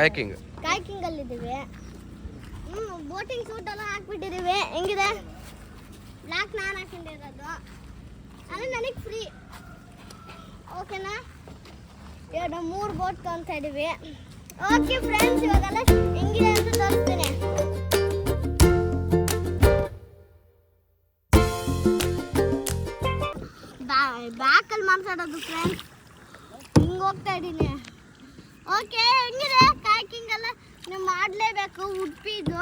ಕಾಯಕಿಂಗ್ ಅಲ್ಲಿದ್ದೀವಿ. Boating suit ಎಲ್ಲ ಹಾಕ್ಬಿಟ್ಟಿದ್ದೀವಿ. ಹೆಂಗಿದೆ? Black ನಾನು ಹಾಕೊಂಡಿರೋದು, ಅಂದರೆ ನನಗೆ ಫ್ರೀ. ಓಕೆನಾ? ಇವಾಗ 3 ಬೋಟ್ ತೊಗೊತಾ ಇದ್ದೀವಿ. ಓಕೆ ಫ್ರೆಂಡ್ಸ್, ಇವಾಗೆಲ್ಲ ಹೆಂಗಿದೆ ಅಂತ ತೋರಿಸ್ತೀನಿ. ಬ್ಯಾಕಲ್ಲಿ ಮಾತಾಡೋದು ಫ್ರೆಂಡ್ಸ್, ಹಿಂಗೆ ಹೋಗ್ತಾ ಇದ್ದೀನಿ. ಓಕೆ, ಹೆಂಗಿದೆ ಕಾಯ್ಕಿಂಗ್ ಎಲ್ಲ ನೀವು ಮಾಡಲೇಬೇಕು. ಉಡುಪಿದು